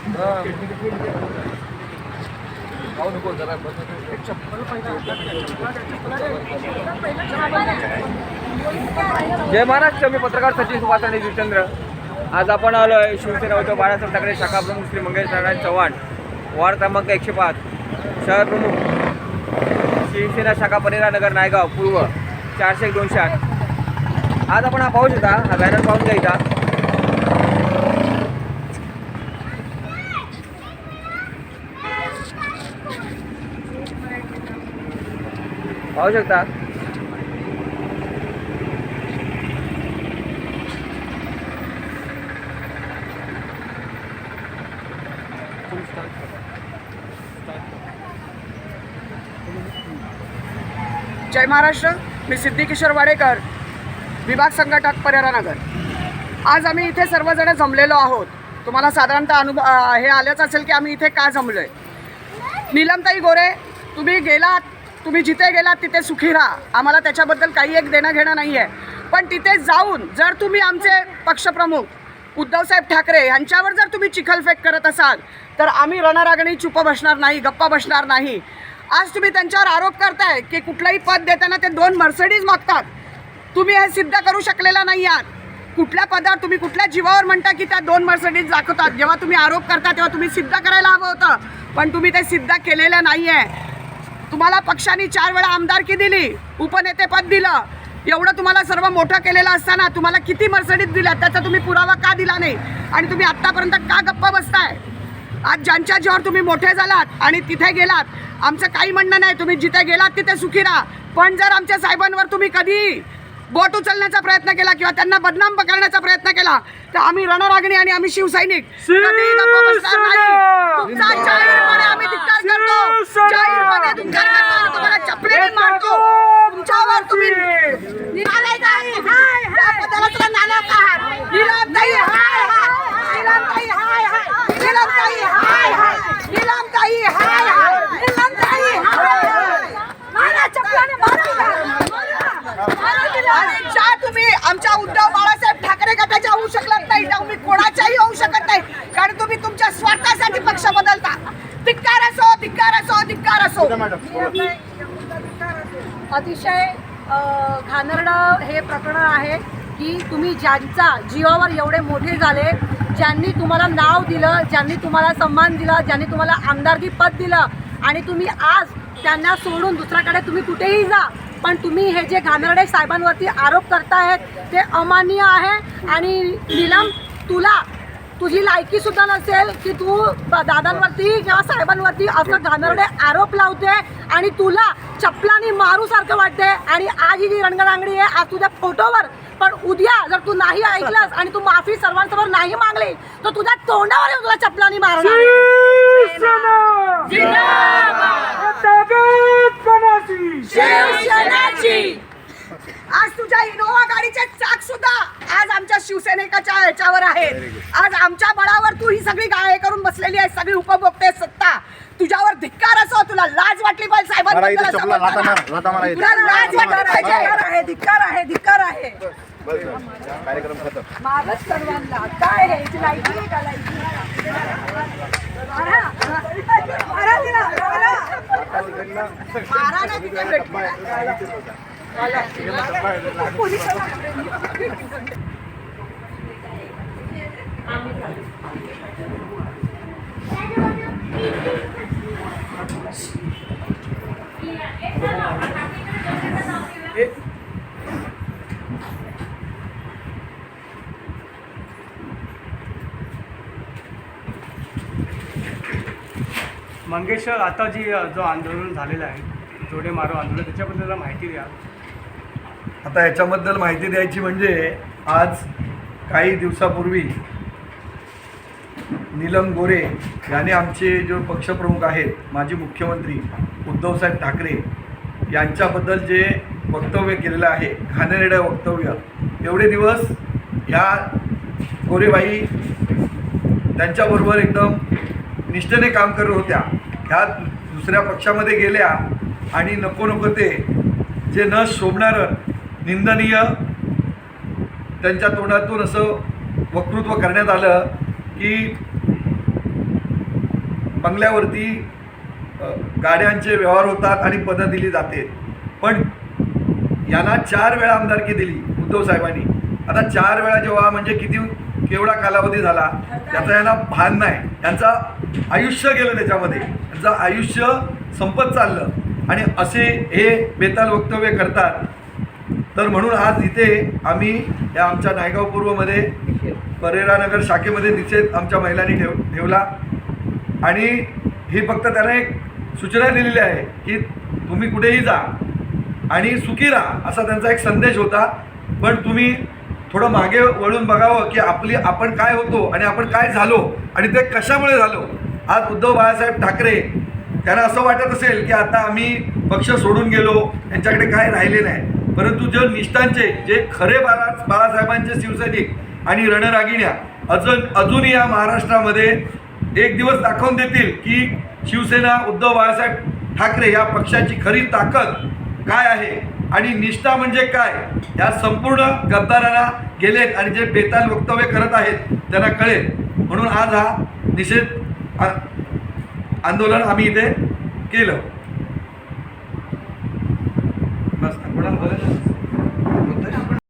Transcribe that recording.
जय महाराष्ट्र. मी पत्रकार सचिन सुभाष आणि जुचंद्र. आज आपण आलो आहे शिवसेना उद्धव बाळासाहेब ठाकरे शाखा प्रमुख श्री मंगेश नारायण चव्हाण, वार्ड क्रमांक 105, शहर प्रमुख शिवसेना शाखा पनेरा नगर नायगाव पूर्व 400-208. आज आपण हा पाहू शकता, हा बॅनर पाहून घ्यायचा. पाहू शकता जय महाराष्ट्र. मी सिद्धी किशोर वाडेकर, विभाग संघटक पनेरा नगर. आज आम्ही इथे सर्वजण जमलेलो आहोत. तुम्हाला साधारणतः हे आलंच असेल की आम्ही इथे का जमलो आहे. नीलमताई गोरे, तुम्ही जिथे गेलात तिथे सुखी राहा. आम्हाला त्याच्याबद्दल काही एक देणं घेणं नाही आहे. पण तिथे जाऊन जर तुम्ही आमचे पक्षप्रमुख उद्धवसाहेब ठाकरे यांच्यावर जर तुम्ही चिखलफेक करत असाल तर आम्ही रणरागणी चुप बसणार नाही, गप्पा बसणार नाही. आज तुम्ही त्यांच्यावर आरोप करताय की कुठलंही पद देताना ते 2 मर्सिडीज मागतात. तुम्ही हे सिद्ध करू शकलेला नाही आहात. कुठल्या पदावर तुम्ही कुठल्या जीवावर म्हणता की त्या 2 मर्सिडीज दाखवतात. जेव्हा तुम्ही आरोप करता तेव्हा तुम्ही सिद्ध करायला हवं होतं, पण तुम्ही ते सिद्ध केलेलं नाही आहे. तुम्हाला पक्षाने 4 वेळा आमदारकी दिली, उपनेतेपद दिलं, एवढं तुम्हाला सर्व मोठं केलेलं असताना तुम्हाला किती मर्सिडीज दिल्या त्याचा तुम्ही पुरावा का दिला नाही आणि तुम्ही आत्तापर्यंत का गप्पा बसताय. आज ज्यांच्या जीवावर तुम्ही मोठे झालात आणि तिथे गेलात, आमचं काही म्हणणं नाही, तुम्ही जिथे गेलात तिथे सुखी राहा. पण जर आमच्या साहेबांवर तुम्ही कधी बोट उचलण्याचा प्रयत्न केला किंवा त्यांना बदनाम करण्याचा प्रयत्न केला तर आम्ही रणरागणी आणि आम्ही शिवसैनिक कधी गप्प बसणार नाही. तुमचा जाहीरपणे आम्ही धिक्कार करतो, जाहीरपणे धिक्कार करतो, तुम्हाला चपलेने मारतो. तुमच्यावर तुम्ही निघाले काय त्याबद्दल तुला नालायक आहात. नीलमताई हाय हाय, नीलमताई हाय हाय, नीलमताई हाय हाय, नीलमताई हाय हाय, नीलमताई हाय हाय. मारा चपलाने मारा. आणि ज्या तुम्ही आमच्या उद्धव बाळासाहेब ठाकरे गटाच्या होऊ शकत नाही त्या तुम्ही कोणाच्याही होऊ शकत नाही, कारण तुम्ही तुमच्या स्वार्थासाठी पक्ष बदलता. धिक्कार असो, धिक्कार असो, धिक्कार असो. अतिशय घाणेरडं हे प्रकरण आहे की तुम्ही ज्यांचा जीवावर एवढे मोठे झाले, ज्यांनी तुम्हाला नाव दिलं, ज्यांनी तुम्हाला सन्मान दिला, ज्यांनी तुम्हाला आमदारकी पद दिलं आणि तुम्ही आज त्यांना सोडून दुसऱ्याकडे तुम्ही कुठेही जा, पण तुम्ही हे जे घाणेरडे साहेबांवरती आरोप करतायत ते अमान्य आहे. आणि नीलम, तुझी लायकीसुद्धा नसेल की तू दादांवरती किंवा साहेबांवरती असं घाणेरडे आरोप लावते आणि तुला चपलानी मारूसारखं वाटते. आणि आज ही जी रणगडांगडी आहे आज तुझ्या फोटोवर, पण उद्या जर तू नाही ऐकलंस आणि तू माफी सर्वांसमोर नाही मागली तर तुझ्या तोंडावर येऊन तुला चपलानी मारणार. आज तुझ्या इनोवा गाडीचे चाक सुद्धा आज आमच्या शिवसैनिकाच्या ह्याच्यावर आहेत. आज आमच्या बळावर तू ही सगळी गाळे करून बसलेली आहे, सगळी उपभोगते सत्ता. तुझ्यावर धिक्कार असो, तुला लाज वाटली पाहिजे साहेबांबद्दल. तुला लाज वाटली पाहिजे. धिक्कार आहे, धिक्कार आहे. कार्यक्रम खतम. मारच सर्वांना काय आहे याची लायकी आहे का? लायकी मारा तिला, मारा ना तिथे भेटली. मंगेश, आता जो आंदोलन झालेलं आहे, जोडे मारो आंदोलन, त्याच्याबद्दल माहिती द्या. आता याच्याबद्दल माहिती द्यायची म्हणजे आज काही दिवसापूर्वी नीलम गोरे याने आमचे जो पक्षप्रमुख आहेत, माजी मुख्यमंत्री उद्धवसाहेब ठाकरे यांच्याबद्दल जे वक्तव्य केलेलं आहे, घाणेरडं वक्तव्य. एवढे दिवस ह्या गोरेबाई त्यांच्याबरोबर एकदम निष्ठेने काम करत होत्या. ह्या दुसऱ्या पक्षामध्ये गेल्या आणि नको नको ते जे न शोभणारं निंदनीय त्यांच्या तोंडातून असं वक्तृत्व करण्यात आलं की बंगल्यावरती गाड्यांचे व्यवहार होतात आणि पदं दिली जाते. पण यांना 4 वेळा आमदारकी दिली उद्धव साहेबांनी. आता 4 वेळा जेव्हा म्हणजे केवढा कालावधी झाला त्याचा यांना भान नाही. त्यांचं आयुष्य गेलं त्याच्यामध्ये, त्यांचं आयुष्य संपत चाललं आणि असे हे बेताल वक्तव्य करतात. तर म्हणून आज इथे आम्ही या आमच्या नायगाव पूर्वमध्ये परेरानगर शाखेमध्ये निषेध आमच्या महिलांनी ठेवला आणि ही फक्त त्यांना एक सूचना दिलेली आहे की तुम्ही कुठेही जा आणि सुखी राहा, असा त्यांचा एक संदेश होता. पण तुम्ही थोडं मागे वळून बघावं की आपण काय होतो आणि आपण काय झालो आणि ते कशामुळे झालो. आज उद्धव बाळासाहेब ठाकरे त्यांना असं वाटत असेल की आता आम्ही पक्ष सोडून गेलो, यांच्याकडे काय राहिले नाही. परंतु जे निष्ठांचे, जे खरे बाळासाहेबांचे शिवसैनिक आणि रणरागिण्या अजूनही या महाराष्ट्रामध्ये एक दिवस दाखवून देतील की शिवसेना, उद्धव बाळासाहेब ठाकरे या पक्षाची खरी ताकद काय आहे आणि निष्ठा म्हणजे काय, या संपूर्ण गद्दारांना गेलेत आणि जे बेताल वक्तव्य करत आहेत त्यांना कळेल. म्हणून आज हा निषेध आंदोलन आम्ही इथे केलं. बस कोणाला बोलायचं?